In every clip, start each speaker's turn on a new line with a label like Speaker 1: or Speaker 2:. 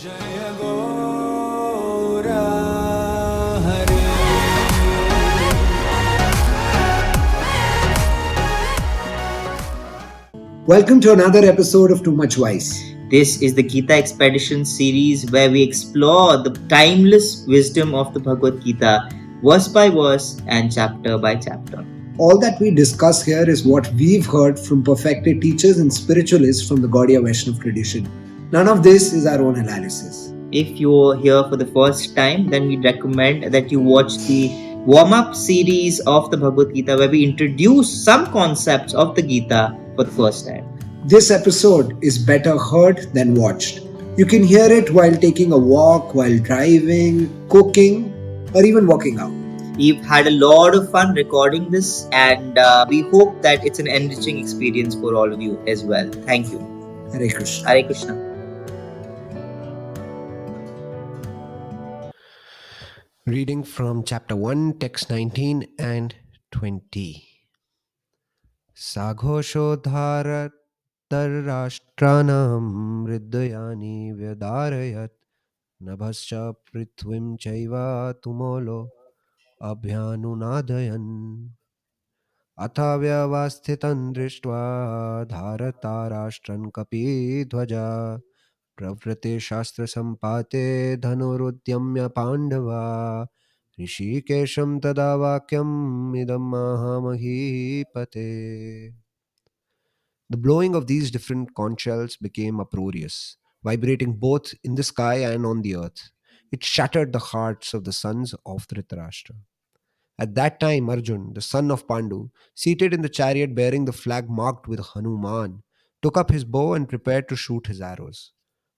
Speaker 1: जय गौरा हरे.
Speaker 2: Welcome to another episode of Too Much Wise.
Speaker 3: This is the Gita Expedition series where we explore the timeless wisdom of the Bhagavad Gita, verse by verse and chapter by chapter.
Speaker 2: All that we discuss here is what we've heard from perfected teachers and spiritualists from the Gaudiya Vaishnava tradition. None of this is our own analysis.
Speaker 3: If you're here for the first time, then we recommend that you watch the warm-up series of the Bhagavad Gita where we introduce some concepts of the Gita for the first time.
Speaker 2: This episode is better heard than watched. You can hear it while taking a walk, while driving, cooking, or even walking out.
Speaker 3: We've had a lot of fun recording this, and we hope that it's an enriching experience for all of you as well. Thank you.
Speaker 2: Hare Krishna.
Speaker 3: Hare Krishna.
Speaker 4: Reading from chapter 1, text 19 and 20. Saghoshodharat tarashtranam riddhayani vyadarayat nabhascha prithvim chaiva tumolo abhyanunadayan athavyavasthitan drishtva dharatarashtran kapi dhvaja प्रवृते शास्त्र संपाते धनुरुद्यम्य पांडवा ऋषिकेशं तदा वाक्यम् idam mahamahipate. The blowing of these different conch shells became uproarious, vibrating both in the sky and on the earth. It shattered the hearts of the sons of Dhritarashtra. At that time, Arjun, the son of Pandu, seated in the chariot bearing the flag marked with Hanuman, took up his bow and prepared to shoot his arrows.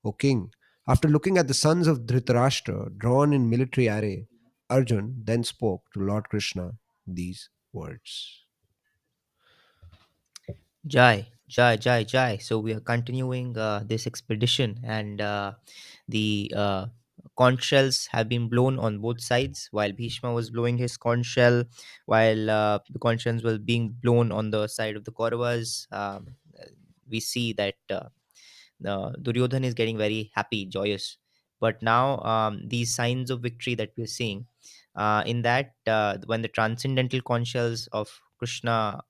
Speaker 4: O king, after looking at the sons of Dhritarashtra drawn in military array, Arjun then spoke to Lord Krishna these words.
Speaker 3: Jai, Jai, Jai, Jai. So we are continuing this expedition, and the conch shells have been blown on both sides. While Bhishma was blowing his conch shell, while the conch shells were being blown on the side of the Kauravas, we see that Duryodhan is getting very happy, joyous. But now these signs of victory that we're seeing, in that when the transcendental conch shells of Krishna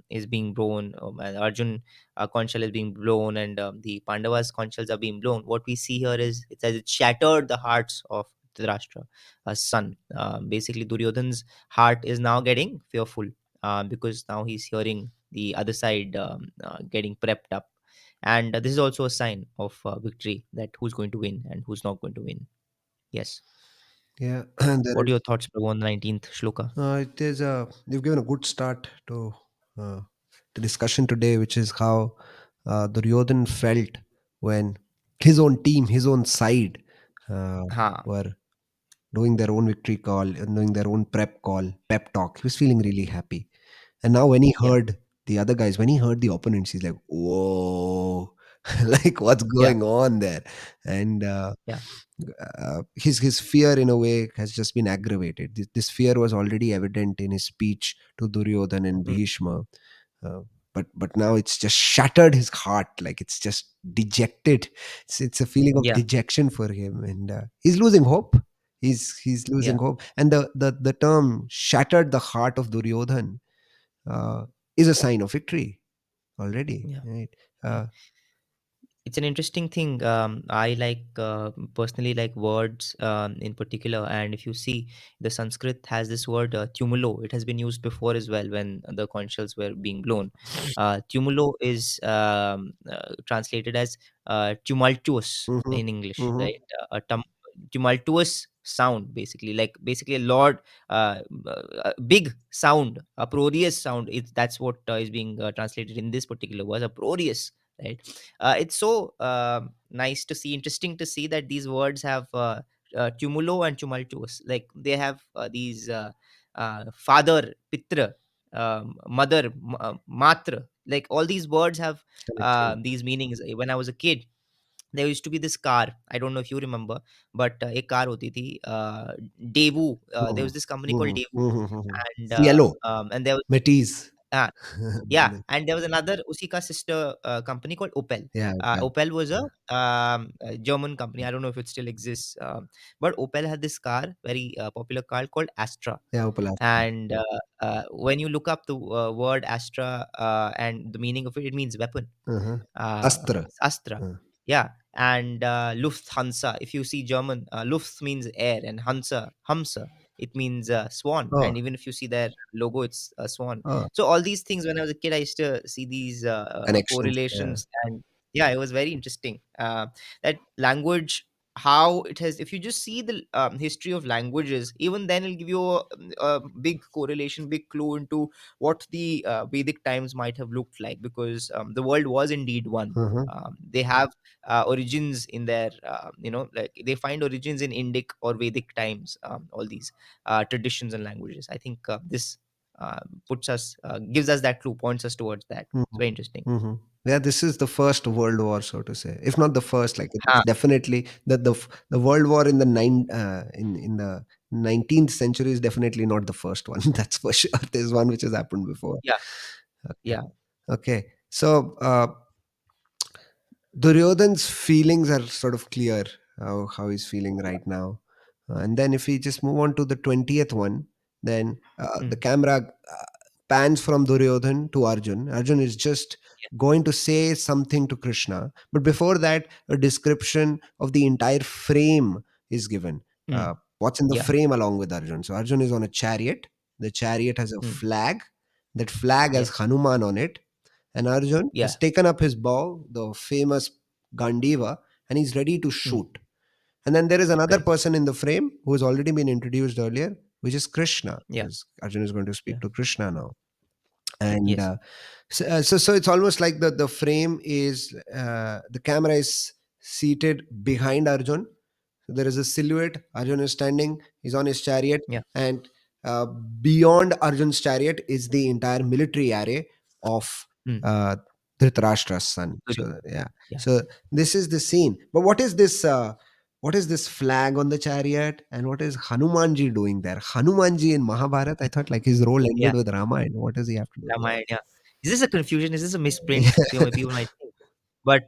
Speaker 3: is being blown, and Arjun conch shell is being blown, and the Pandavas conch shells are being blown. What we see here is it says it shattered the hearts of Dhritarashtra, son. Basically, Duryodhan's heart is now getting fearful because now he's hearing the other side getting prepped up, and this is also a sign of victory, that who's going to win and who's not going to win. Yes.
Speaker 4: Yeah, and there
Speaker 3: What are
Speaker 4: is
Speaker 3: your thoughts, Prabhu, on the 19th shloka?
Speaker 4: it is you've given a good start to uh, the discussion today, which is how Duryodhan felt when his own team, his own side, uh,
Speaker 3: Ha.
Speaker 4: were doing their own victory call and doing their own prep call, pep talk. He was feeling really happy. And now when he
Speaker 3: Yeah.
Speaker 4: heard the other guys, when he heard the opponents, he's like, whoa, like what's
Speaker 3: Yeah.
Speaker 4: going on there? And
Speaker 3: Yeah.
Speaker 4: his fear in a way has just been aggravated. This fear was already evident in his speech to Duryodhan and
Speaker 3: Mm.
Speaker 4: Bhishma. Uh, but now it's just shattered his heart, like it's just dejected. It's a feeling of
Speaker 3: Yeah.
Speaker 4: dejection for him, and he's losing hope. He's losing
Speaker 3: Yeah.
Speaker 4: hope, and the term "shattered the heart of Duryodhan" uh, is a sign of victory already,
Speaker 3: Yeah.
Speaker 4: right?
Speaker 3: Yeah.
Speaker 4: Uh,
Speaker 3: It's an interesting thing. I like personally like words in particular, and if you see, the Sanskrit has this word tumulo. It has been used before as well when the conch shells were being blown. Tumulo is translated as tumultuous
Speaker 4: mhm,
Speaker 3: in English,
Speaker 4: mhm.
Speaker 3: right? Tumultuous sound, basically, like basically a lot, a big sound, uproarious sound. That's what is being translated in this particular word, uproarious, right? It's so nice to see, interesting to see that these words have tumulo and tumultuous, like they have these father, pitra, mother, matra, like all these words have
Speaker 4: Correct, correct.
Speaker 3: these meanings. When I was a kid, there used to be this car, I don't know if you remember, but एक car होती थी, Devu. There
Speaker 4: Mhm,
Speaker 3: was this company called
Speaker 4: mhm,
Speaker 3: Devu,
Speaker 4: mhm, mhm.
Speaker 3: and
Speaker 4: Cielo,
Speaker 3: and there was,
Speaker 4: Metis.
Speaker 3: uh, yeah,
Speaker 4: Brilliant.
Speaker 3: and there was another usi ka sister company called Opel.
Speaker 4: Yeah, well.
Speaker 3: Opel was a German company. I don't know if it still exists, but Opel had this car, very popular car called Astra.
Speaker 4: Yeah, Opal Astra.
Speaker 3: And when you look up the word Astra and the meaning of it, it means weapon.
Speaker 4: Uh-huh.
Speaker 3: uh,
Speaker 4: Astra.
Speaker 3: it's Astra.
Speaker 4: Uh,
Speaker 3: Yeah, and Lufthansa. If you see German, Luft means air, and Hamsa, it means swan.
Speaker 4: oh,
Speaker 3: And even if you see their logo, it's a swan.
Speaker 4: oh,
Speaker 3: So all these things, when I was a kid, I used to see these
Speaker 4: connections. Yeah.
Speaker 3: correlations, and yeah, it was very interesting. That language, how it has. If you just see the history of languages, even then it'll give you a big correlation, big clue into what the Vedic times might have looked like, because the world was indeed one.
Speaker 4: Uh-huh.
Speaker 3: They have origins in their, like they find origins in Indic or Vedic times. All these traditions and languages. I think this gives us that clue, points us towards that. It's
Speaker 4: Mhm.
Speaker 3: very interesting.
Speaker 4: Mhm. Yeah, this is the first World War, so to say. If not the first, like it's
Speaker 3: Huh.
Speaker 4: definitely the World War in the in the 19th century is definitely not the first one. That's for sure. There's one which has happened before.
Speaker 3: Yeah,
Speaker 4: Okay.
Speaker 3: yeah.
Speaker 4: Okay. So Duryodhan's feelings are sort of clear, how he's feeling right now. And then if we just move on to the 20th one, then the
Speaker 3: Mm.
Speaker 4: camera pans from Duryodhan to Arjun. Arjun is just going to say something to Krishna. But before that, a description of the entire frame is given.
Speaker 3: Mm.
Speaker 4: What's in the
Speaker 3: Yeah.
Speaker 4: frame along with Arjun? So Arjun is on a chariot. The chariot has a
Speaker 3: Mm.
Speaker 4: flag. That flag has
Speaker 3: Yes.
Speaker 4: Hanuman on it, and Arjun has
Speaker 3: Yeah.
Speaker 4: taken up his bow, the famous Gandiva, and he's ready to
Speaker 3: Mm.
Speaker 4: shoot. And then there is another
Speaker 3: Correct.
Speaker 4: person in the frame who has already been introduced earlier, which is Krishna,
Speaker 3: Yeah.
Speaker 4: because Arjun is going to
Speaker 3: Yeah.
Speaker 4: speak to Krishna now. And
Speaker 3: Yes.
Speaker 4: so it's almost like the frame is the camera is seated behind Arjun. So there is a silhouette. Arjun is standing. He's on his chariot,
Speaker 3: Yeah.
Speaker 4: and beyond Arjun's chariot is the entire military array of
Speaker 3: Mm.
Speaker 4: uh, Dhritarashtra's son.
Speaker 3: Duryodhana.
Speaker 4: So yeah.
Speaker 3: Yeah.
Speaker 4: So this is the scene. But what is this? What is this flag on the chariot, and what is Hanumanji doing there? Hanumanji in Mahabharat, I thought like his role
Speaker 3: Yeah.
Speaker 4: ended with Ramayana. What does he have to do here?
Speaker 3: Ramayana. Yeah. Is this a confusion? Is this a misprint? People might think. But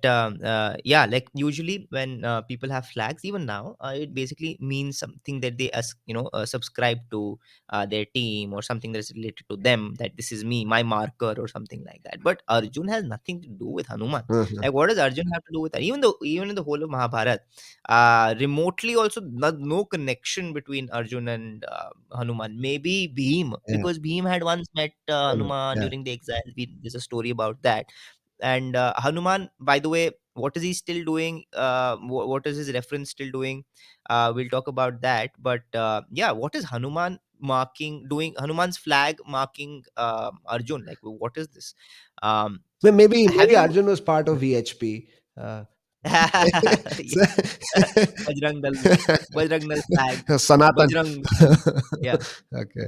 Speaker 3: yeah, like usually when people have flags, even now, it basically means something that they subscribe to their team, or something that's related to them, that this is me, my marker, or something like that. But Arjun has nothing to do with Hanuman.
Speaker 4: Uh-huh.
Speaker 3: Like, what does Arjun have to do with that? Even in the whole of Mahabharat, remotely also, no connection between Arjun and Hanuman. Maybe Bhim,
Speaker 4: Yeah.
Speaker 3: because Bhim had once met Hanuman
Speaker 4: Yeah.
Speaker 3: during the exile. There's a story about that. And Hanuman, by the way, what is he still doing? What is his reference still doing? We'll talk about that. But yeah, what is Hanuman marking doing? Hanuman's flag marking Arjun. Like, what is this? Um, have
Speaker 4: Maybe
Speaker 3: you?
Speaker 4: Arjun was part of VHP. Uh,
Speaker 3: Yeah,
Speaker 4: so-
Speaker 3: Bajrang Dal, Bajrang Dal flag,
Speaker 4: Sanatan.
Speaker 3: Bajrang. Yeah,
Speaker 4: Okay.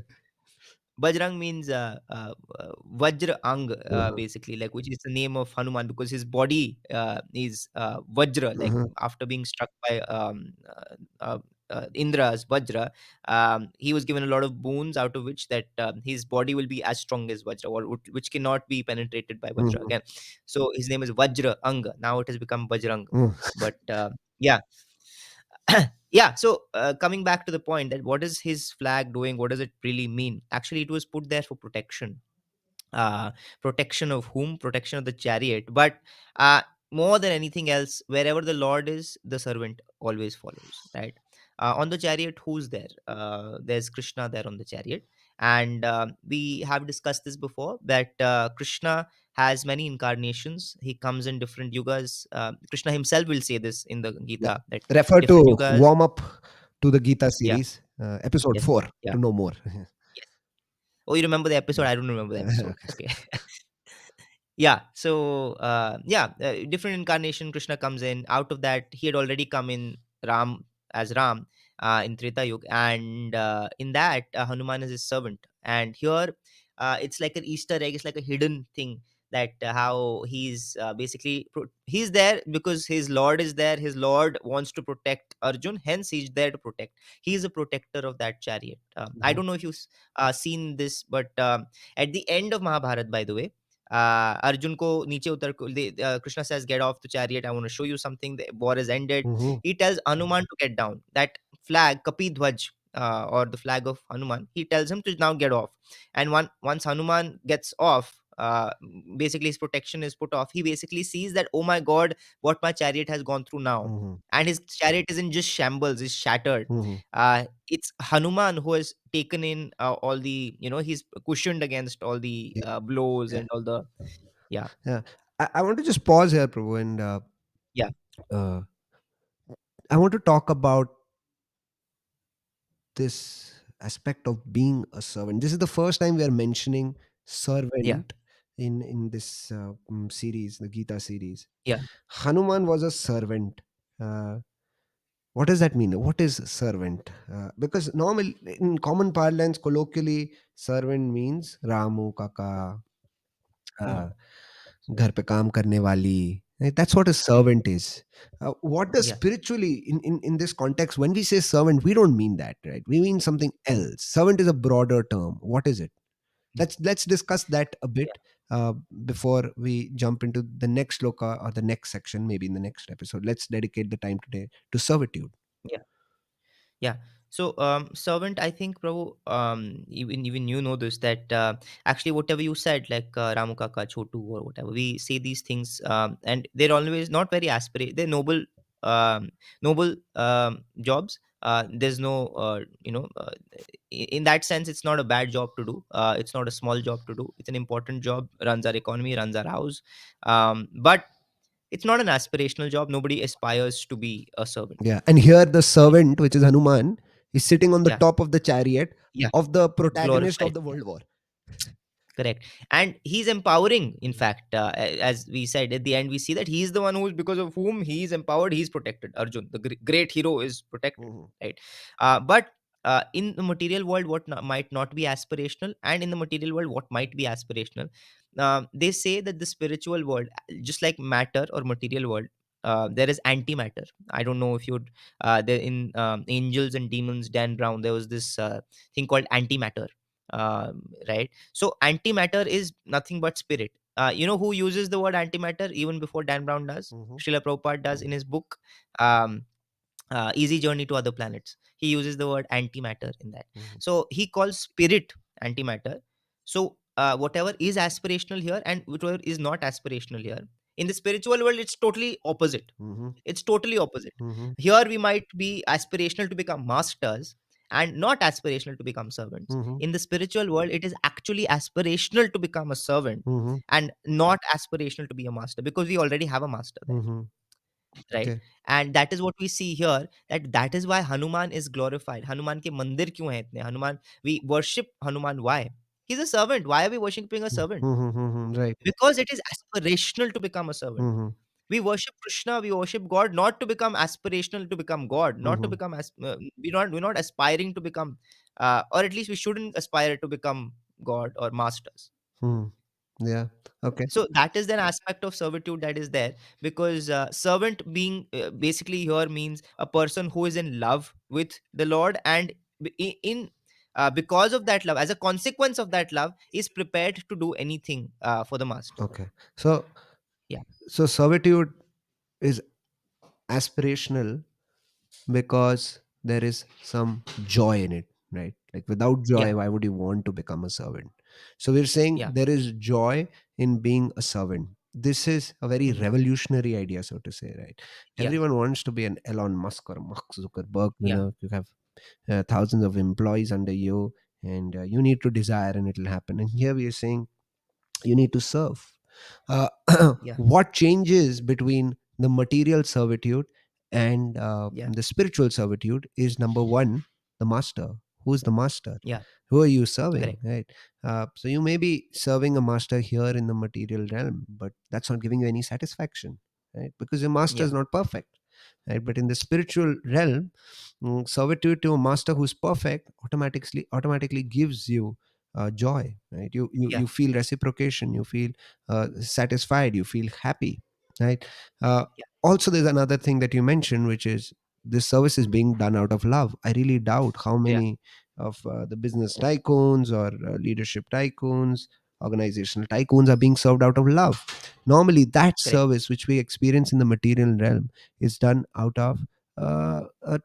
Speaker 3: Bajrang means Vajra Ang,
Speaker 4: Uh-huh.
Speaker 3: basically, like, which is the name of Hanuman, because his body is Vajra, like
Speaker 4: Uh-huh.
Speaker 3: after being struck by Indra's Vajra. He was given a lot of boons, out of which that his body will be as strong as Vajra, or which cannot be penetrated by Vajra
Speaker 4: Mhm.
Speaker 3: again. So his name is Vajra Ang. Now it has become Bajrang.
Speaker 4: Mm.
Speaker 3: But yeah. Yeah, so coming back to the point, that what is his flag doing, what does it really mean? Actually, it was put there for protection. uh Protection of whom? Protection of the chariot. But uh more than anything else, wherever the Lord is, the servant always follows, right? On the chariot, who's there? There's Krishna there on the chariot. And we have discussed this before, that Krishna has many incarnations. He comes in different yugas. Krishna himself will say this in the
Speaker 4: Yeah.
Speaker 3: Gita, that
Speaker 4: Refer
Speaker 3: different
Speaker 4: to
Speaker 3: yugas.
Speaker 4: warm up to the Gita
Speaker 3: Yeah.
Speaker 4: series, episode
Speaker 3: Yes.
Speaker 4: 4
Speaker 3: Yeah.
Speaker 4: to know more.
Speaker 3: Yes. Oh, you remember the episode?
Speaker 4: Yeah.
Speaker 3: I don't remember the episode. Okay. Yeah, so yeah, different incarnation. Krishna comes in. Out of that, he had already come in Ram, as Ram, in Treta Yuga. And in that, Hanuman is his servant. And here, it's like an Easter egg. It's like a hidden thing, that how he's basically he's there because his lord is there. His lord wants to protect Arjun, hence he's there to protect. He's a protector of that chariot. I
Speaker 4: Mhm.
Speaker 3: don't know if you've seen this, but at the end of Mahabharat, by the way, Arjun ko niche utar ko, Krishna says, get off the chariot, I want to show you something, the war is ended.
Speaker 4: Mhm.
Speaker 3: He tells Hanuman to get down. That flag, Kapi Dhwaj, or the flag of Hanuman, he tells him to now get off. And once Hanuman gets off, basically his protection is put off. He basically sees that, oh my god, what my chariot has gone through now.
Speaker 4: Mhm.
Speaker 3: And his chariot isn't just shambles, it's shattered.
Speaker 4: Mhm.
Speaker 3: It's Hanuman who has taken in all the, he's cushioned against all the
Speaker 4: Yeah.
Speaker 3: blows
Speaker 4: Yeah.
Speaker 3: and all the, yeah,
Speaker 4: Yeah. I want to just pause here, Prabhu, and
Speaker 3: yeah,
Speaker 4: uh, I want to talk about this aspect of being a servant. This is the first time we are mentioning
Speaker 3: yeah,
Speaker 4: servant in this series, the Gita series.
Speaker 3: yeah,
Speaker 4: Hanuman was a servant. Uh, what does that mean? What is servant? Because normal in common parlance, colloquially, servant means Ramu Kaka,
Speaker 3: mm,
Speaker 4: uh, घर पे काम करने वाली. That's what a servant is. What does
Speaker 3: yeah,
Speaker 4: spiritually in this context, when we say servant, we don't mean that, right? We mean something
Speaker 3: mm,
Speaker 4: else. Servant is a broader term. What is it?
Speaker 3: mm,
Speaker 4: Let's discuss that a
Speaker 3: yeah,
Speaker 4: bit before we jump into the next loka or the next section, maybe in the next episode. Let's dedicate the time today to servitude.
Speaker 3: yeah. Yeah. So, servant, I think, Prabhu, even you know this, that actually whatever you said, like Ramu Kaka, Chotu, or whatever, we say these things, and they're always not very aspirate. They're noble jobs. There's no, in that sense, it's not a bad job to do. It's not a small job to do. It's an important job. Runs our economy, runs our house. But it's not an aspirational job. Nobody aspires to be a servant.
Speaker 4: Yeah, and here the servant, which is Hanuman, is sitting on the
Speaker 3: Yeah.
Speaker 4: top of the chariot
Speaker 3: Yeah.
Speaker 4: of the protagonist of
Speaker 3: Glorified.
Speaker 4: the world war.
Speaker 3: Correct. And he's empowering, in fact, as we said at the end, we see that he's the one who is, because of whom he's empowered, he's protected. Arjun, the great hero, is protected,
Speaker 4: Mhm.
Speaker 3: right? But in the material world, what might not be aspirational, and in the material world, what might be aspirational, they say that the spiritual world, just like matter or material world, there is antimatter. I don't know if you'd, there in Angels and Demons, Dan Brown, there was this thing called antimatter, right? So antimatter is nothing but spirit. You know who uses the word antimatter even before Dan Brown does?
Speaker 4: Mhm.
Speaker 3: Srila Prabhupada does in
Speaker 4: Mhm.
Speaker 3: his book, um, Easy Journey to Other Planets. He uses the word antimatter in that.
Speaker 4: Mhm.
Speaker 3: So he calls spirit antimatter. So whatever is aspirational here and whatever is not aspirational here, in the spiritual world, it's totally opposite.
Speaker 4: Mhm.
Speaker 3: It's totally opposite.
Speaker 4: Mhm.
Speaker 3: Here we might be aspirational to become masters and not aspirational to become servants.
Speaker 4: Mhm.
Speaker 3: In the spiritual world, it is actually aspirational to become a servant
Speaker 4: Mhm.
Speaker 3: and not aspirational to be a master, because we already have a master there,
Speaker 4: Mhm.
Speaker 3: right?
Speaker 4: Okay.
Speaker 3: And that is what we see here, that is why Hanuman is glorified. Hanuman ke mandir kyun hai itne? Hanuman, we worship Hanuman. Why? He's a servant. Why are we worshiping a servant?
Speaker 4: Mhm. Mhm. Right.
Speaker 3: Because it is aspirational to become a servant.
Speaker 4: Mhm.
Speaker 3: We worship Krishna, we worship God, not to become aspirational to become God, not to
Speaker 4: Mhm.
Speaker 3: become we're not aspiring to become, or at least we shouldn't aspire to become God or masters.
Speaker 4: Mhm. Yeah. Okay.
Speaker 3: So that is an aspect of servitude that is there, because servant being, basically here means a person who is in love with the Lord, and in because of that love, as a consequence of that love, is prepared to do anything for the master.
Speaker 4: Okay. So
Speaker 3: Yeah,
Speaker 4: servitude is aspirational because there is some joy in it, right? Like without
Speaker 3: yeah,
Speaker 4: joy, why would you want to become a servant? So we're saying
Speaker 3: yeah,
Speaker 4: there is joy in being a servant. This is a very
Speaker 3: mhm,
Speaker 4: revolutionary idea, so to say, right?
Speaker 3: yeah,
Speaker 4: Everyone wants to be an Elon Musk or Mark Zuckerberg.
Speaker 3: yeah,
Speaker 4: You have thousands of employees under you, and you need to desire, and it'll happen. And here we are saying you need to serve. uh,
Speaker 3: yeah,
Speaker 4: what changes between the material servitude and
Speaker 3: yeah,
Speaker 4: the spiritual servitude is, number one, the master. Who is the master?
Speaker 3: yeah,
Speaker 4: Who are you serving,
Speaker 3: correct,
Speaker 4: right? So you may be serving a master here in the material realm, but that's not giving you any satisfaction, right? Because your master
Speaker 3: yeah,
Speaker 4: is not perfect, right? But in the spiritual realm, servitude to a master who's perfect automatically gives you joy, right? You
Speaker 3: Yeah.
Speaker 4: feel reciprocation, you feel satisfied, you feel happy, right?
Speaker 3: Yeah.
Speaker 4: Also, there's another thing that you mentioned, which is this service is being done out of love. I really doubt how
Speaker 3: Yeah.
Speaker 4: many of the business tycoons or leadership tycoons, organizational tycoons are being served out of love. Normally, that
Speaker 3: Correct.
Speaker 4: service which we experience in the material realm is done out of uh, a,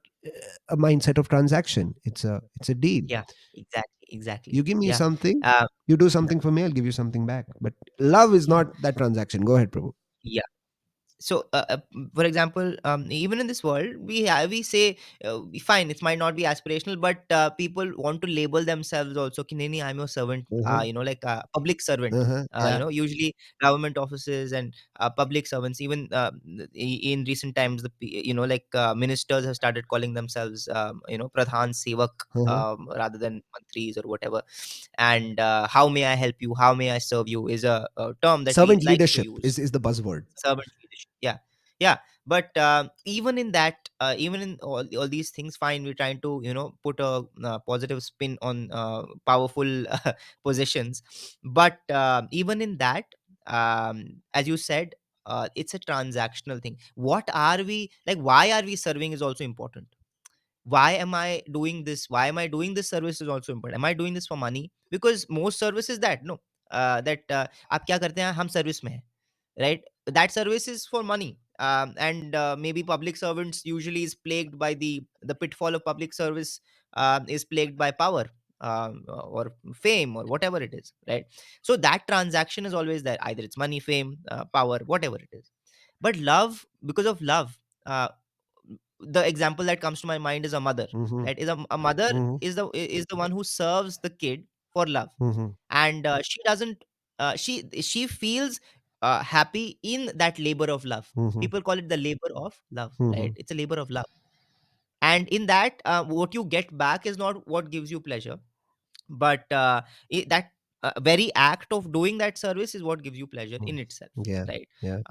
Speaker 4: a mindset of transaction. It's a deal.
Speaker 3: Yeah. Exactly. Exactly.
Speaker 4: You give me
Speaker 3: Yeah.
Speaker 4: something,
Speaker 3: Uh,
Speaker 4: you do
Speaker 3: yeah.
Speaker 4: something for me, I'll give you something back. But love is
Speaker 3: Yeah.
Speaker 4: not that transaction. Go ahead, Prabhu.
Speaker 3: Yeah. So for example, even in this world we say fine, it might not be aspirational, but people want to label themselves also ki, "Nahi, nahi, I'm your servant,"
Speaker 4: Uh-huh.
Speaker 3: like a public servant.
Speaker 4: Uh-huh. Yeah.
Speaker 3: Usually government offices and public servants, even in recent times, like ministers have started calling themselves pradhan sevak,
Speaker 4: Uh-huh.
Speaker 3: rather than mantris or whatever. And how may I help you, how may I serve you is a term that we
Speaker 4: Servant
Speaker 3: like to
Speaker 4: leadership
Speaker 3: use.
Speaker 4: is the buzzword.
Speaker 3: Servant leadership. Yeah. Yeah. But even in that, even in all these things, fine, we're trying to put a positive spin on powerful positions. But even in that, as you said, it's a transactional thing. What are we like, why are we serving is also important. Why am I doing this, why am I doing this service is also important. Am I doing this for money? Because most services that no, that आप क्या करते हैं, हम service में हैं, right? That service is for money. And maybe public servants usually is plagued by the pitfall of public service, is plagued by power, or fame, or whatever it is, right? So that transaction is always there, either it's money, fame, power, whatever it is. But love, because of love, the example that comes to my mind is a mother,
Speaker 4: Mm-hmm.
Speaker 3: right? A mother
Speaker 4: Mm-hmm.
Speaker 3: is the one who serves the kid for love.
Speaker 4: Mm-hmm.
Speaker 3: And she doesn't she feels happy in that labor of love.
Speaker 4: Mm-hmm.
Speaker 3: People call it the labor of love,
Speaker 4: Mm-hmm.
Speaker 3: right? It's a labor of love. And in that, what you get back is not what gives you pleasure, but that very act of doing that service is what gives you pleasure in itself,
Speaker 4: Yeah.
Speaker 3: right?
Speaker 4: Yeah.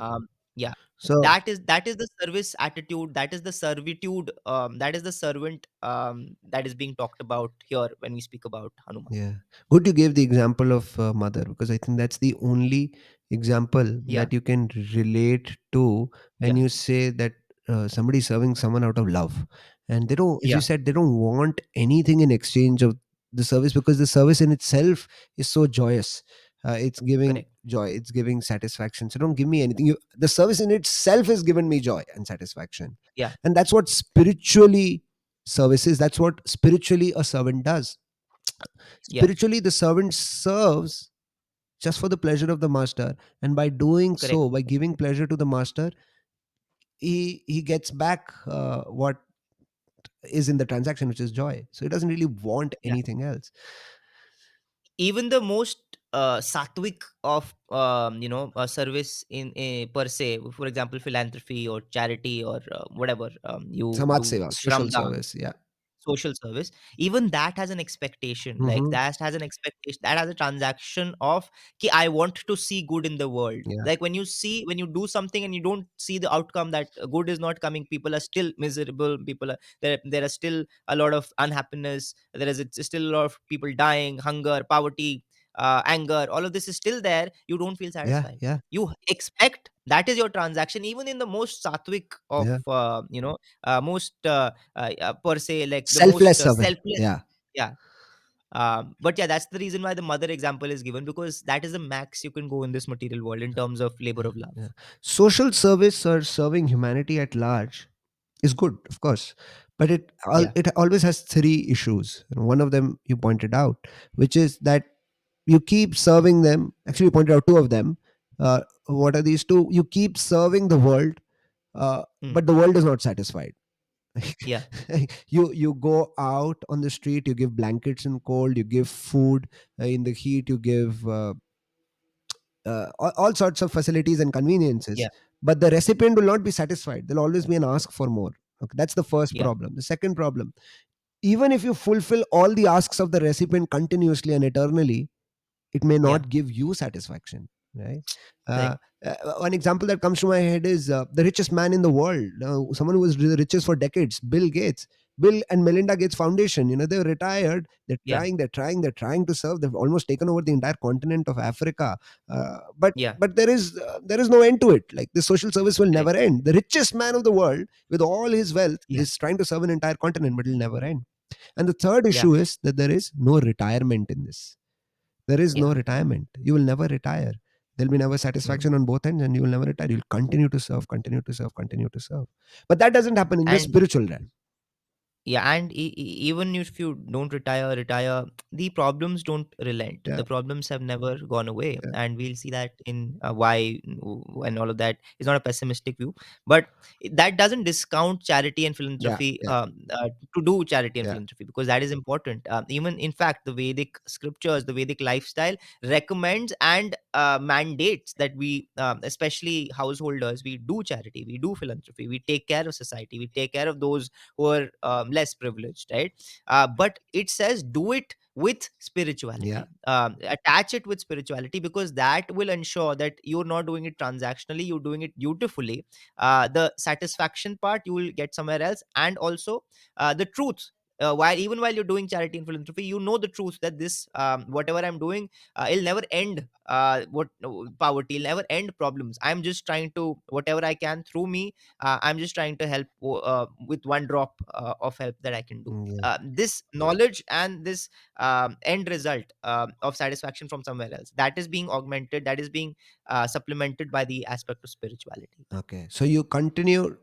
Speaker 3: Yeah.
Speaker 4: So
Speaker 3: That is the service attitude, that is the servitude, that is the servant, that is being talked about here when we speak about Hanuman.
Speaker 4: yeah, good you gave the example of mother, because I think that's the only example
Speaker 3: Yeah.
Speaker 4: that you can relate to when
Speaker 3: Yeah.
Speaker 4: you say that somebody is serving someone out of love, and they don't, as you
Speaker 3: Yeah.
Speaker 4: said, they don't want anything in exchange of the service, because the service in itself is so joyous. It's giving
Speaker 3: Correct.
Speaker 4: joy, it's giving satisfaction. So don't give me anything. The service in itself has given me joy and satisfaction,
Speaker 3: Yeah.
Speaker 4: and that's what spiritually service is. That's what spiritually a servant does.
Speaker 3: Yeah.
Speaker 4: Spiritually, the servant serves just for the pleasure of the master, and by doing
Speaker 3: Correct.
Speaker 4: so, by giving pleasure to the master, he gets back what is in the transaction, which is joy. So he doesn't really want
Speaker 3: Yeah.
Speaker 4: anything else.
Speaker 3: Even the most sattvic of service in per se, for example philanthropy or charity or whatever, you
Speaker 4: Samaj
Speaker 3: do
Speaker 4: seva, social
Speaker 3: shramdan,
Speaker 4: service. Yeah.
Speaker 3: social service, even that has an expectation, like
Speaker 4: Hmm.
Speaker 3: that has an expectation, that has a transaction of ki, I want to see good in the world.
Speaker 4: Yeah.
Speaker 3: Like when you do something and you don't see the outcome, that good is not coming, people are still miserable, people are there are still a lot of unhappiness, there is still a lot of people dying, hunger, poverty, anger, all of this is still there, you don't feel
Speaker 4: Yeah.
Speaker 3: satisfied.
Speaker 4: Yeah.
Speaker 3: You expect, that is your transaction, even in the most sattvic of
Speaker 4: Yeah.
Speaker 3: most per se, like the most
Speaker 4: Selfless service.
Speaker 3: selfless.
Speaker 4: Yeah.
Speaker 3: Yeah. But yeah, that's the reason why the mother example is given, because that is the max you can go in this material world in terms of labor of love.
Speaker 4: Yeah. Social service or serving humanity at large is good, of course, but
Speaker 3: Yeah.
Speaker 4: it always has three issues. One of them you pointed out, which is that you keep serving them. Actually, you pointed out two of them. What are these two? You keep serving the world,
Speaker 3: Mm.
Speaker 4: but the world is not satisfied.
Speaker 3: Yeah.
Speaker 4: You go out on the street, you give blankets in cold, you give food in the heat, you give all sorts of facilities and conveniences,
Speaker 3: Yeah.
Speaker 4: but the recipient will not be satisfied. There'll always be an ask for more. Okay, that's the first
Speaker 3: Yeah.
Speaker 4: problem. The second problem, even if you fulfill all the asks of the recipient continuously and eternally, it may
Speaker 3: Yeah.
Speaker 4: not give you satisfaction, right? uh,
Speaker 3: Correct.
Speaker 4: One example that comes to my head is the richest man in the world, someone who was the richest for decades, Bill Gates. Bill and Melinda Gates Foundation, they're retired. They're
Speaker 3: Yeah.
Speaker 4: trying, they're trying, they're trying to serve. They've almost taken over the entire continent of Africa. But
Speaker 3: Yeah.
Speaker 4: there is no end to it. Like, the social service will
Speaker 3: Correct.
Speaker 4: never end. The richest man of the world, with all his wealth,
Speaker 3: Yeah.
Speaker 4: is trying to serve an entire continent, but it'll never end. And the third
Speaker 3: Yeah.
Speaker 4: issue is that there is no retirement in this. There is no
Speaker 3: Yeah.
Speaker 4: retirement. You will never retire. There'll be never
Speaker 3: Mm.
Speaker 4: satisfaction on both ends, and you will never retire. You'll continue to serve, continue to serve, continue to serve. But that doesn't happen in the
Speaker 3: And
Speaker 4: spiritual realm.
Speaker 3: yeah, and even if you don't retire, the problems don't relent.
Speaker 4: Yeah,
Speaker 3: The problems have never gone away,
Speaker 4: yeah,
Speaker 3: and we'll see that in why and all of that is not a pessimistic view, but that doesn't discount charity and
Speaker 4: yeah,
Speaker 3: philanthropy,
Speaker 4: yeah,
Speaker 3: to do charity and
Speaker 4: yeah,
Speaker 3: philanthropy, because that is important. Even in fact, the Vedic scriptures, the Vedic lifestyle recommends and mandates that we, especially householders, we do charity, we do philanthropy, we take care of society, we take care of those who are less privileged, right? But it says do it with
Speaker 4: yeah,
Speaker 3: spirituality, attach it with spirituality, because that will ensure that you're not doing it transactionally, you're doing it beautifully. The satisfaction part you will get somewhere else, and also the truth. While you're doing charity and philanthropy, you know the truth that this, whatever I'm doing, it'll never end what poverty, it'll never end problems. I'm just trying to, whatever I can through me, I'm just trying to help with one drop of help that I can do.
Speaker 4: mm, yeah.
Speaker 3: This knowledge and this end result of satisfaction from somewhere else, that is being augmented, that is being supplemented by the aspect of spirituality.
Speaker 4: Okay. So you continue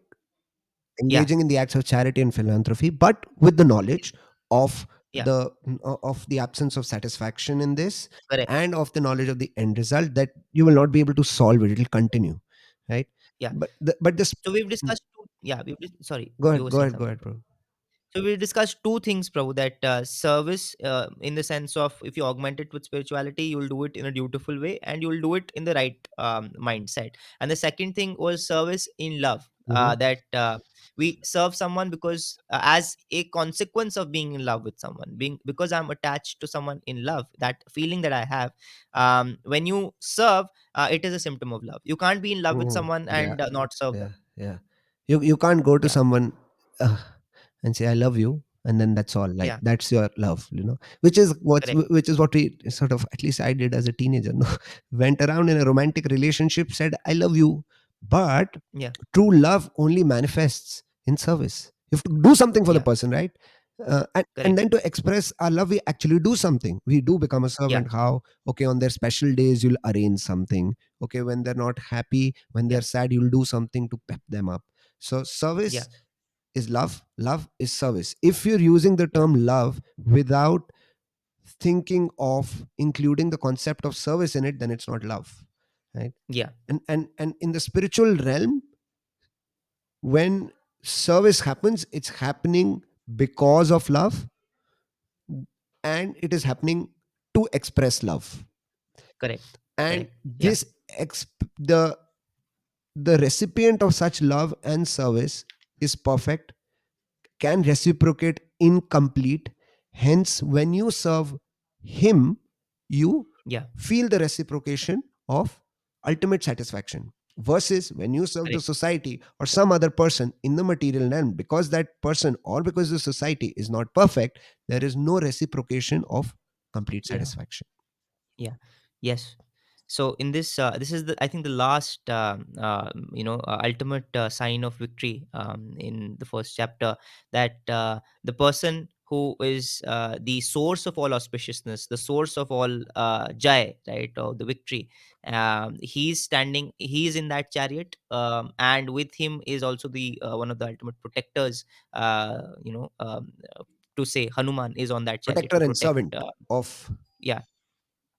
Speaker 3: Yeah.
Speaker 4: engaging in the acts of charity and philanthropy, but with the knowledge of
Speaker 3: Yeah.
Speaker 4: the absence of satisfaction in this,
Speaker 3: Correct.
Speaker 4: and of the knowledge of the end result, that you will not be able to solve it. It will continue, right?
Speaker 3: Yeah.
Speaker 4: But this.
Speaker 3: So we've
Speaker 4: Mm,
Speaker 3: discussed two, yeah, sorry,
Speaker 4: go
Speaker 3: you
Speaker 4: ahead,
Speaker 3: were
Speaker 4: go
Speaker 3: saying
Speaker 4: ahead, go
Speaker 3: something,
Speaker 4: ahead,
Speaker 3: bro.
Speaker 4: bro.
Speaker 3: So we discussed two things, Prabhu, that service, in the sense of if you augment it with spirituality, you'll do it in a dutiful way and you'll do it in the right mindset. And the second thing was service in love,
Speaker 4: Mhm.
Speaker 3: that we serve someone because, as a consequence of being in love with someone, being because I'm attached to someone in love, that feeling that I have, when you serve, it is a symptom of love. You can't be in love with
Speaker 4: Mhm.
Speaker 3: someone
Speaker 4: Yeah,
Speaker 3: and not serve
Speaker 4: yeah,
Speaker 3: them.
Speaker 4: yeah. You can't go to
Speaker 3: Yeah.
Speaker 4: someone uh, and say I love you, and then that's all. Like,
Speaker 3: Yeah.
Speaker 4: that's your love, which is
Speaker 3: Correct.
Speaker 4: what we sort of, at least I did as a teenager. No, went around in a romantic relationship, said I love you, but
Speaker 3: Yeah.
Speaker 4: true love only manifests in service. You have to do something for the
Speaker 3: Yeah.
Speaker 4: person, right? And
Speaker 3: Correct.
Speaker 4: then to express our love, we actually do something. We do become a
Speaker 3: Yeah.
Speaker 4: servant. How? Okay, on their special days, you'll arrange something. Okay, when they're not happy, when they're
Speaker 3: Yeah.
Speaker 4: sad, you'll do something to pep them up. So
Speaker 3: Yeah.
Speaker 4: service is love. Love is service. If you're using the
Speaker 3: Yeah.
Speaker 4: term love without thinking of including the concept of service in it, then it's not love, right?
Speaker 3: Yeah.
Speaker 4: And in the spiritual realm, when service happens, it's happening because of love, and it is happening to express love.
Speaker 3: Correct.
Speaker 4: And
Speaker 3: Correct. Yeah.
Speaker 4: this the recipient of such love and service is perfect, can reciprocate incomplete. Hence, when you serve him, you
Speaker 3: Yeah.
Speaker 4: feel the reciprocation of ultimate satisfaction. Versus when you serve the
Speaker 3: Correct.
Speaker 4: society or some other person in the material realm, because that person or because the society is not perfect, there is no reciprocation of complete
Speaker 3: Yeah.
Speaker 4: satisfaction.
Speaker 3: Yeah. Yes. So in this, this is the, I think, the last, ultimate sign of victory, in the first chapter, that the person who is the source of all auspiciousness, the source of all jai, right, or the victory, he's standing, he's in that chariot, and with him is also the one of the ultimate protectors, to say Hanuman is on that chariot
Speaker 4: Protector
Speaker 3: to
Speaker 4: and
Speaker 3: protect.
Speaker 4: servant of.
Speaker 3: Yeah.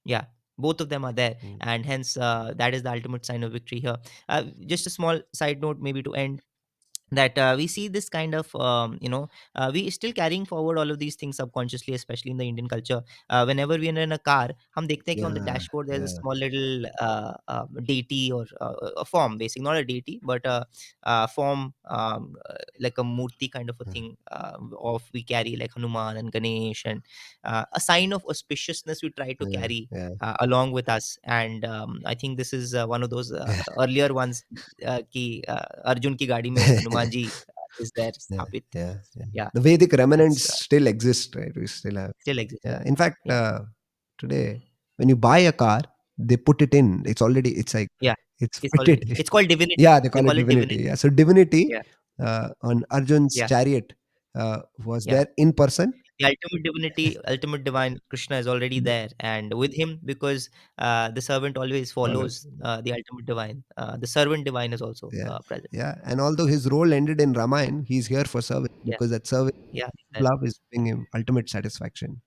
Speaker 3: Yeah, both of them are there,
Speaker 4: Mm.
Speaker 3: and hence that is the ultimate sign of victory here. Just a small side note, maybe to end, that we see this kind of, we still carrying forward all of these things subconsciously, especially in the Indian culture. Whenever we are in a car, हम देखते हैं कि on the
Speaker 4: Yeah,
Speaker 3: dashboard there's a
Speaker 4: yeah,
Speaker 3: small little deity, or a form, basically not a deity but a form, like a murti kind of a thing, of we carry like Hanuman and Ganesh, and a sign of auspiciousness we try to
Speaker 4: yeah,
Speaker 3: carry
Speaker 4: yeah,
Speaker 3: along with us. And I think this is one of those
Speaker 4: yeah.
Speaker 3: earlier ones, कि अर्जुन की गाड़ी में Hanuman ji is there
Speaker 4: Yeah,
Speaker 3: sthapit.
Speaker 4: yeah, yeah.
Speaker 3: Yeah,
Speaker 4: The Vedic remnants
Speaker 3: that's
Speaker 4: still exist, right? We still have.
Speaker 3: still exists.
Speaker 4: Yeah.
Speaker 3: Yeah,
Speaker 4: In fact,
Speaker 3: yeah,
Speaker 4: today when you buy a car, they put it in. It's already. It's like
Speaker 3: yeah.
Speaker 4: it's
Speaker 3: It's already,
Speaker 4: fitted.
Speaker 3: it's called
Speaker 4: Yeah,
Speaker 3: divinity.
Speaker 4: they
Speaker 3: They
Speaker 4: call it
Speaker 3: call it
Speaker 4: divinity.
Speaker 3: divinity.
Speaker 4: Yeah. So divinity
Speaker 3: Yeah,
Speaker 4: on Arjun's
Speaker 3: yeah,
Speaker 4: chariot was
Speaker 3: yeah.
Speaker 4: there in person.
Speaker 3: The ultimate divinity, ultimate divine Krishna is already there, and with him, because the servant always follows
Speaker 4: Follows.
Speaker 3: the ultimate divine. The servant divine is also
Speaker 4: Yeah,
Speaker 3: present.
Speaker 4: yeah. And although his role ended in Ramayana, he's here for service
Speaker 3: Yeah,
Speaker 4: because that service
Speaker 3: yeah,
Speaker 4: of love is giving him ultimate satisfaction.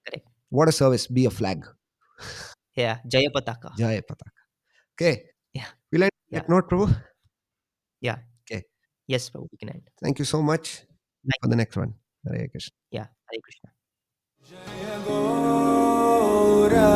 Speaker 3: correct.
Speaker 4: What a service! Be a flag.
Speaker 3: Yeah, Jaya Pataka.
Speaker 4: Jaya Pataka. Okay,
Speaker 3: Yeah,
Speaker 4: we'll end on
Speaker 3: yeah,
Speaker 4: that note, Prabhu.
Speaker 3: yeah.
Speaker 4: Okay,
Speaker 3: Yes, Prabhu, we can end.
Speaker 4: thank you so much
Speaker 3: Like,
Speaker 4: for the next one. Hare Krishna.
Speaker 3: yeah, Hare Krishna.
Speaker 1: Jaya Gaura